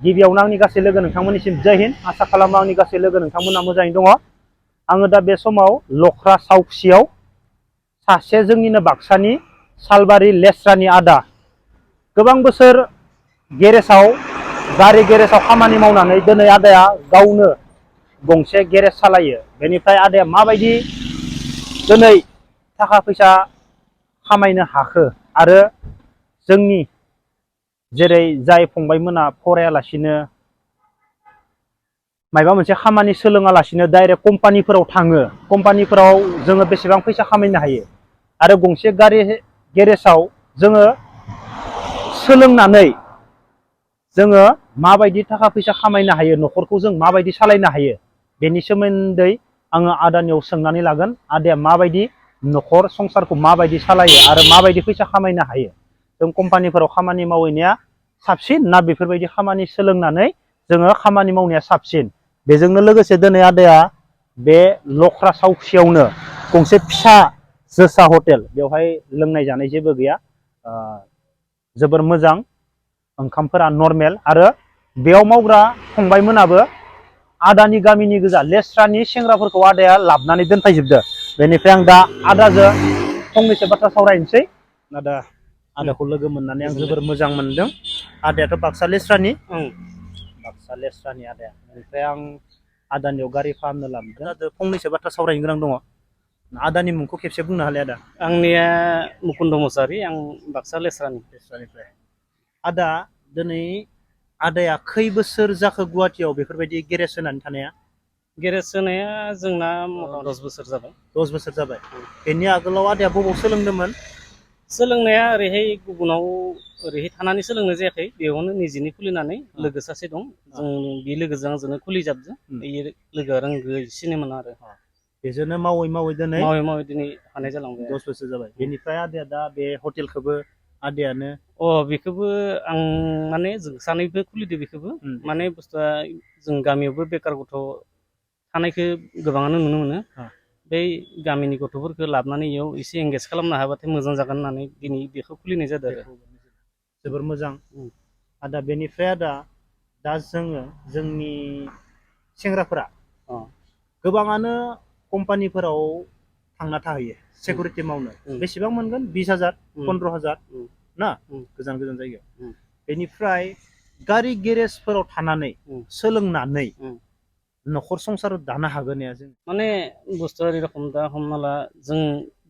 गिबियावनो आंनि गासै लोगो नोंथांमोननिसिम जय हिन्द आसा खालामो आंनि गासै लोगो नोंथांमोना मोजाङैनो दङ। आङो दा बे समाव लख्रा सावखुसियाव सासे जोंनिनो बाक्सानि सालबारि लेस्रानि आदा गोबां बोसोर गेरेजाव गारि गेरेजाव खामानि मावनानै दिनै आदाया गावनो गंसे गेरेज सालायो। बेनिफ्राय आदाया माबायदि दिनै थाखा फैसा खामायनो हाखो आरो जोंनि जेरै जाय फंबायमोना फरायालासिनो माबा मोनसे खामानि सोलोङालासिनो डाइरेक्ट कम्पानिफोराव थाङो, कम्पानिफोराव जोङो बेसेबां फैसा खामायनो हायो आरो गंसे गारि गेरेजाव जोङो सोलोंनानै जोङो माबायदि थाखा फैसा खामायनो हायो, न'खरखौ जों माबायदि सालायनो हायो, बेनि सोमोन्दै आङो आदानियाव सोंनानै लागोन। आदाया माबायदि न'खर संसारखौ माबायदि सालायो आरो माबायदि फैसा खामायनो हायो। जों कम्पानिफोराव खामानि मावहैनाया साबसिन ना बेफोरबायदि खामानि सोलोंनानै जोङो खामानि मावनाया साबसिन? बेजोंनो लोगोसे दिनै आदाया बे लख्रा सावखुसियावनो गंसे फिसा जोसा हटेल, बेवहाय लोंनाय जानाय जेबो गैया, जोबोर मोजां, ओंखामफोरा नर्मेल आरो बेयाव मावग्रा फंबायमोनाबो आदानि गामिनि गोजा, लेस्रानि सेंग्राफोरखौ आदाया लाबोनानै दोनफैजोबदो। बेनिफ्राय आं दा आदाजों फंनैसो बाथ्रा सावरायनोसै। आदाखौ लोगो मोननानै आं जोबोर मोजां मोनदों। आदायाथ' बाक्सा लेस्रानि, बाक्सा लेस्रानि आदाया। बेनिफ्राय आं आदानियाव गारि फाहामनो लाबोदों। आदाजों फंनैसो बाथ्रा सावरायनो गोनां दङ। आदानि मुंखौ खेबसे बुंनो हालाय आदा। आंनिया मुकुन्द मुसाहारि, आं बाक्सा लेस्रानिफ्राय। आदा दिनै आदाया खै बोसोर जाखो गुवाहाटियाव बेफोरबायदि गेरेज होनानै थानाया? गेरेज होनाया जोंना 10 बोसोर जाबाय। 10 बोसोर जाबाय। बेनि आगोलाव आदाया बबाव सोलोंदोंमोन? सोलोंनाया ओरैहाय गुबुनाव ओरैहाय थानानै सोलोंनाय जायाखै, बेयावनो निजेनि खुलिनानै लोगो सासे दं, जों बे लोगोजों आंजोंनो खुलिजाबदों। बे लोगोआ रोंगौसिनोमोन आरो बेजोंनो मावै मावै दिनै हानाय जालांबाय। 10 बोसोर जाबाय। बेनिफ्राय आदाया दा बे हटेलखौबो आदायानो बेखौबो आं माने जों सानैबो खुलिदो। बेखौबो माने बुस्थुआ जों गामियावबो बेकार गथ' थानायखौ गोबाङानो नुनो मोनो। बै गामिनि गथ'फोरखौ लाबोनानै इयाव एसे एंगेज खालामनो हाबाथाय मोजां जागोन होननानै दिनै बेखौ खुलिनाय जादों आरो। जोबोर मोजां आदा। बेनिफ्राय आदा, दा जोंनि सेंग्राफोरा गोबाङानो कम्पानिफोराव थांना थाहैयो सिकिउरिटि मावनो। बेसेबां मोनगोन? 20,000, 15,000 ना, गोजान गोजान जायगायाव। बेनिफ्राय गारि गेरेजफोराव थानानै सोलोंनानै न'खर संसार दानो हागोन ना जों? माने बुस्थुआ ओरैरखम, दा हमना ला जों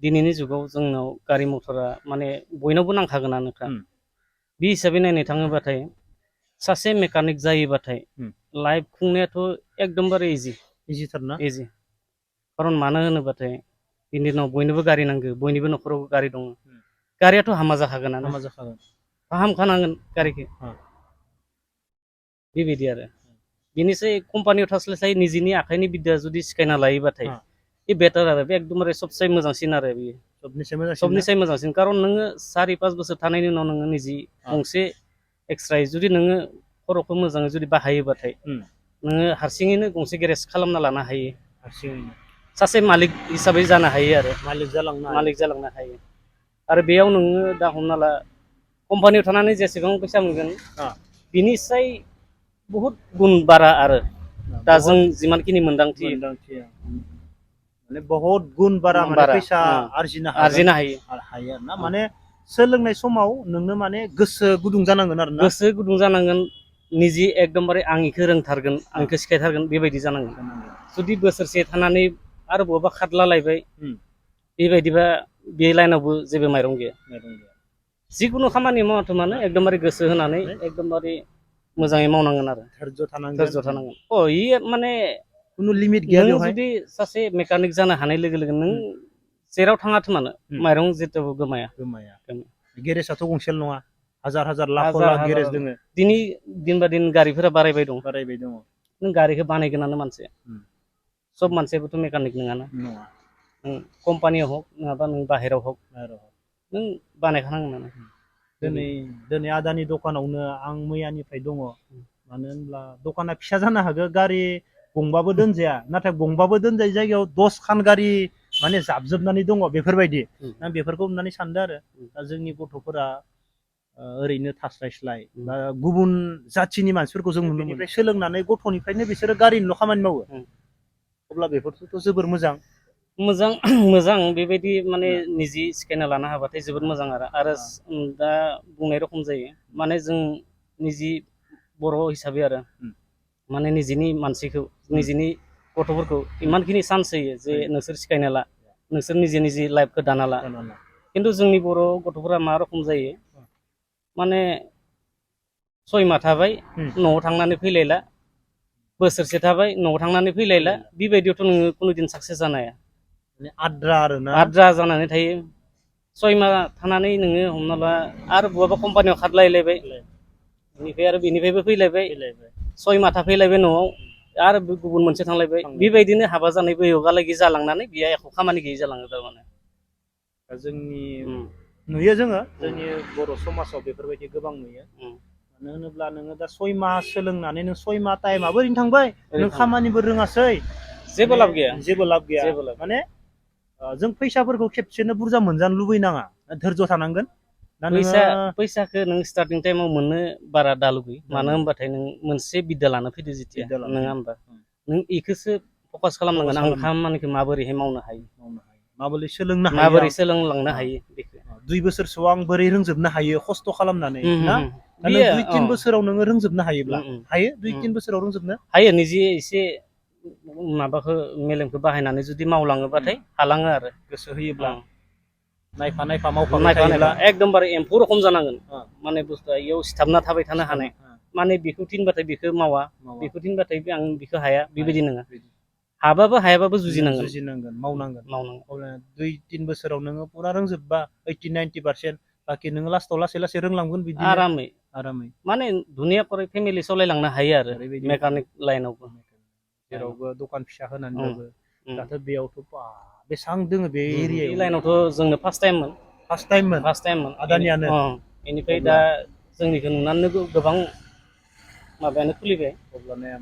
दिनैनि जुगाव जोंनाव गारि मथरा माने बयनावबो नांखागोनानोखा। बे हिसाबै नायनो थाङोबाथाय सासे मेकानिक जायोबाथाय लाइफ खुंनायाथ' एकदमबारे इजिथार ना? इजि। खारन मानो होनोबाथाय दिनै दिनाव बयनोबो गारि नांगौ, बयनिबो न'खराव गारि दङ। गारियाथ' हामा जाखागोनानो, फाहामखानांगोन गारिखौ, बेबायदि आरो। बेनिसै कम्पानियाव थास्लायस्लाय निजिनि आखाइनि बिद्या जुदि सिखायना लायोबाथाय बे बेटार आरो, बे एकदमबारे सबसे मोजांसिन आरो। बेयो सबनिसाय मोजांसिन। खारन नोङो 4-5 बोसोर थानायनि उनाव नोङो निजि गंसे एक्सट्रायै जुदि नोङो खर'खौ मोजाङै जुदि बाहायोबाथाय नोङो हारसिङैनो गंसे गेरेज खालामना लानो हायो। सासे मालिक हिसाबै जानो हायो आरो, मालिक जालांनो हायो। आरो बेयाव नोङो दा हमना ला कम्पानियाव थानानै जेसेबां फैसा मोनगोन बिनिसाय बहुद गुन बारा आरो। दा जों जिमानखिनि मोनदांथि माने बहुत गुन बारा, माने फैसा आरजिनो हायो आरो ना। माने सोलोंनाय समाव नोंनो माने गोसो गुदुं जानांगोन आरो ना। गोसो गुदुं जानांगोन, निजि एकदमबारे आं इखौ रोंथारगोन, आं इखौ सिखायथारगोन, बेबायदि जानांगोन। जुदि बोसोरसे थानानै आरो बहाबा खारलालायबाय, बेबायदिबा बे लाइनावबो जेबो माइरं गैया। जिखुनु खामानि मावाथों मानो एकदमबारे गोसो होनानै एकदमबारे मोजाङै मावनांगोन आरो, धैर्ज थानांगोन। इयो माने खुनु लिमिट गैया नों बेवहाय। जुदि सासे मेकानिक जानो हानाय लोगो लोगो नों जेराव थाङाथों मानो माइरं जेथ'बो गोमाया। गेरेजाथ' गंसेल' नङा, हाजार लाख गेरेज दोङो। दिनै दिन बा दिन गारिफोरा बारायबाय दं। नों गारिखौ बानायगोनानो मानसि, सब मानसियाबोथ' मेकानिक नङाना। नों कम्पानियाव हक नङाबा नों बाहेराव हक नों बानायखानांगोन। दिनै आदानि दखानावनो आं मैयानिफ्राय दङ। मानो होनब्ला दखाना फिसा जानो हागौ, गारि गंबाबो दोनजाया, नाथाय गंबाबो दोनजायै जायगायाव 10 खान गारि माने जाबजोबनानै दङ बेफोरबायदि। आं बेफोरखौ नुनानै सानदों आरो दा जोंनि गथ'फोरा ओरैनो थास्लायस्लाय बा गुबुन जाथिनि मानसिफोरखौ जों नुनो मोनो सोलोंनानै गथ'निफ्रायनो बिसोरो गारिनिल' खामानि मावो अब्ला बेफोरथ' जोबोर मोजां मोजां बेबायदि माने निजि सिखायना लानो हाबाथाय जोबोद मोजां आरो दा बुंनाय रखम जायो माने जों निजि बर' हिसाबै आरो माने निजिनि मानसिखौ निजिनि गथ'फोरखौ इमानखिनि चान्स होयो जे नोंसोर सिखायना ला नोंसोर निजे निजे लाइफखौ दाना ला खिन्थु जोंनि बर' गथ'फोरा मा रखम जायो माने 6 माह थाबाय न'आव थांनानै फैलायला बोसोरसे थाबाय न'आव थांनानै फैलायला बेबायदियावथ' नोङो कुनुदिन साक्सेस जानो हाया आद्रा जानानै थायो 6 माह थानानै नोङो हमना ला आरो बहाबा कम्पानियाव खारलायलायबाय बेनिफ्रायबो फैलायबाय 6 माह थाफैलायबाय न'आव आरो गुबुन मोनसे थांलायबाय बेबायदिनो हाबा जानायबो योगालागि जालांनानै बेयो एख' खामानि गैयै जालाङो थारमाने जोंनि नुयो जोङो जोंनि बर' समाजाव बेफोरबायदि गोबां नुयो मानो होनोब्ला नोङो दा 6 माह सोलोंनानै नों 6 माह टाइमाबो ओरैनो थांबाय नों खामानिबो रोङासै जेबो लाब गैया माने जों फैसाफोरखौ खेबसेनो बुरजा मोनजानो लुबैनाङा धैर्य थानांगोन फैसाखौ नों स्टार्टिं टाइमाव मोननो बारा दा लुगैयो मानो होनबाथाय नों मोनसे बिद्दा लानो फैदो जेथिया नङा होमबा नों इखौसो फकास खालामनांगोन आं खामानिखौ माबोरैहाय मावनो हायो माबोरै सोलोंलांनो हायो बेखौ 2 बोसोरसोआव आं बोरै रोंजोबनो हायो खस्थ' खालामनानै ना 2-3 बोसोराव नोङो रोंजोबनो हायोब्ला हायो 2-3 बोसोराव रोंजोबनो हायो निजे एसे माबाखौ मेलेमखौ बाहायनानै जुदि मावलाङोबाथाय हालाङो आरो गोसो होयोब्ला नायफा मावफाबाय थायोब्ला एकदमबारे एम्फौ रखम जानांगोन माने बुस्थुआ इयाव सिथाबना थाबाय थानो हानाय माने बेखौ थिनबाथाय बेखौ मावा बेखौ थिनबाथाय आं बेखौ हाया बेबायदि नङा हाबाबो हायाबाबो जुजिनांगोन मावनांगोन 2-3 बोसोराव नोङो पुरा रोंजोबबा 80-90% बाखि नोङो लास्टाव लासै रोंलांगोन बिदिनो आरामै माने दुनिया करे फेमिलि सालायलांनो हायो आरो मेकानिक लाइनावबो जेरावबो दखान फिसा होनानैबाबो दाथ' बेयावथ' बेसेबां दोङो बे एरियायाव लाइनावथ' जोंनो फार्स्ट टाइममोन आदानियानो बेनिफ्राय दा जोंनिखौ नुनानै गोबां माबायानो खुलिबाय अब्लानिया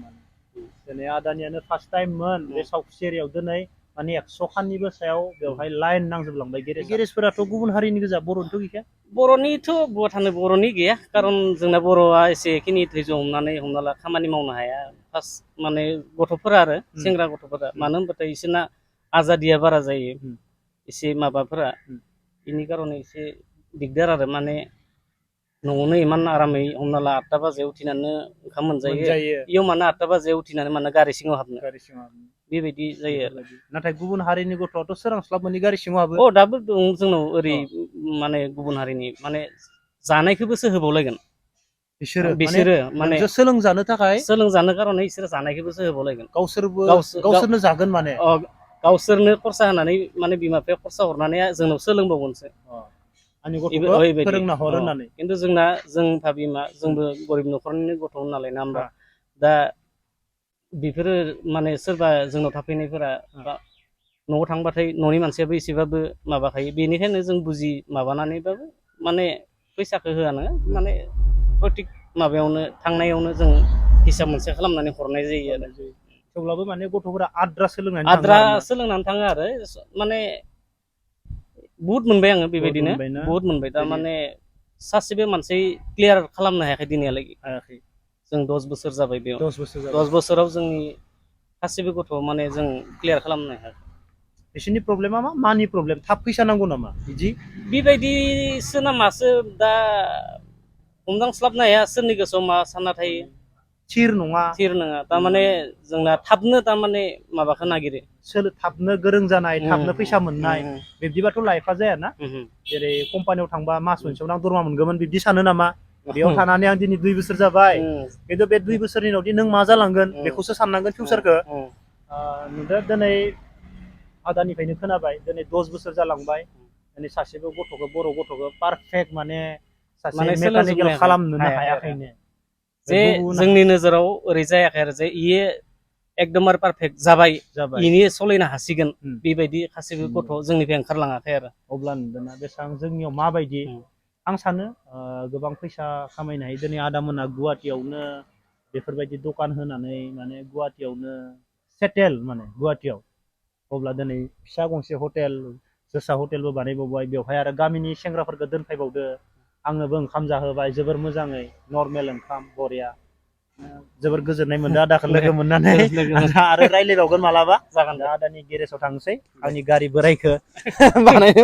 दिनै आदानियानो फार्स्ट टाइममोन बे साउथ एरियायाव दिनै माने 100 खाननिबो सायाव बेवहाय लाइन नांजोबलांबाय गेरेजफोराथ' गुबुन हारिनि गोजा बर'निथ' गैखाया बर'निथ' बहाथानो बर'नि गैया खारन जोंना बर'आ एसेखिनि धैर्य हमना ला खामानि मावनो हाया फार्स्ट माने गथ'फोरा आरो सेंग्रा गथ'फोरा मानो होनबाथाय बिसोरना आजादिया बारा जायो एसे माबाफोरा बेनि कारने एसे दिगदार आरो माने न'आवनो इमान आरामै हमना ला 8टा बाजियाव उथिनानै ओंखाम मोनजायो इयाव मानो 8टा बाजियाव उथिनानै मानो गारि सिङाव हाबनो बेबायदि जायो आरो नाथाय गुबुन हारिनि गथ'आथ' सोरांस्लाब मोनै गारि सिङाव हाबो दाबो दं जोंनाव ओरै माने गुबुन हारिनि माने जानायखौबोसो होबावलायगोन बिसोरो माने सोलोंजानो कारने बिसोरो जानायखौबोसो होबावलायगोन गावसोरनो जागोन माने गावसोरनो खरसा होनानै माने बिमा बिफाया खरसा हरनानै जोंनाव सोलोंबावगोनसो आंनि गथ'खौ फोरोंना हर होननानै खिन्थु जों भाबि मा जोंबो गरिब न'खरनिनो गथ' नालाय ना होमबा दा बेफोरो माने सोरबा जोंनाव थाफैनायफोरा न'आव थांबाथाय न'नि मानसियाबो एसेबाबो माबाखायो बेनिखायनो जों बुजि माबानानैबाबो माने फैसाखौ होआ नोङो माने प्रटिक माबायावनो थांनायावनो जों हिसाब मोनसे खालामनानै हरनाय जायो आरो थेवब्लाबो माने गथ'फोरा आद्रा सोलोंनानै थाङो आरो माने बुहुत मोनबाय आङो बेबायदिनो बुहुत मोनबाय थारमाने सासेबो मानसि क्लियार खालामनो हायाखै दिनैहालागै जों 10 बोसोर जाबाय बेयाव 10 बोसोराव जोंनि गासिबो गथ' माने जों क्लियार खालामनो हायाखै बिसोरनि प्रब्लेमा मा मानि प्रब्लेम थाब फैसा नांगौ नामा बिदि बेबायदिसो नामासो दा हमदांस्लाबनो हाया सोरनि गोसोआव मा सानना थायो थिर नङा थारमाने जोंना थाबनो थारमाने माबाखौ नागिरो थाबनो गोरों जानाय थाबनो फैसा मोननाय बिब्दिबाथ' लाइफआ जायाना जेरै कम्पानियाव थांबा मास मोनसेयावनो आं दरमा मोनगौमोन बिब्दि सानो नामा बेयाव थानानै आं दिनै 2 बोसोर जाबाय खिन्थु बे 2 बोसोरनि उनावदि नों मा जालांगोन बेखौसो साननांगोन फिउचारखौ नुदों दिनै आदानिफ्रायनो खोनाबाय दिनै 10 बोसोर जालांबाय दिनै सासेबो गथ'खौ बर' गथ'खौ पारफेक्ट माने सासे मेकानिकेल खालामनोनो हायाखैनो जे जोंनि नोजोराव ओरै जायाखै आरो जे इयो एकदमबारे पारफेक्ट जाबाय इनि सलायनो हासिगोन बेबायदि गासैबो गथ' जोंनिफ्राय ओंखारलाङाखै आरो अब्ला नुदोंना बेसेबां जोंनियाव माबायदि आं सानो गोबां फैसा खामायनो हायो दिनै आदामोना गुवाहाटियावनो बेफोरबायदि दखान होनानै माने गुवाहाटियावनो सेटेल माने गुवाहाटियाव अब्ला दिनै फिसा गंसे हटेल जोसा हटेलबो बानायबावबाय बेवहाय आरो गामिनि सेंग्राफोरखौ दोनफैबावदो आंनोबो ओंखाम जाहोबाय जोबोर मोजाङै नर्मेल ओंखाम बरिया जोबोर गोजोननाय मोनदों आदाखौ लोगो मोननानै आरो रायज्लायबावगोन मालाबा जागोन दा आदानि गेरेजाव थांनोसै आंनि गारि बोरायखौ बानायनो